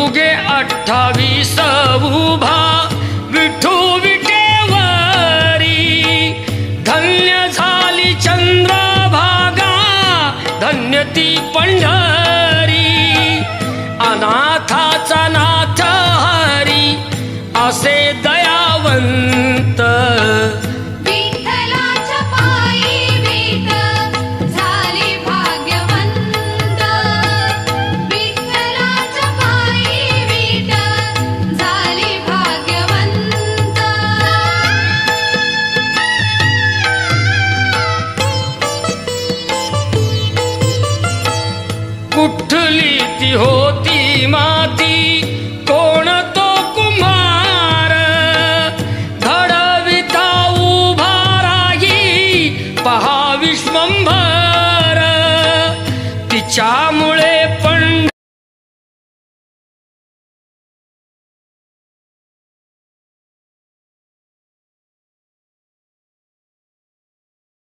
उगे 28 उभा विठू विटेवरी, धन्य झाली चंद्रभागा, धन्य ती पंढरी, अनाथाचा नाथ हरी असे दयावंत. विठ्ठलाच्या पायी विठ झाली भाग्यवंत, विठ्ठलाच्या पायी विठ झाली भाग्यवंत. कुठली ती होती माती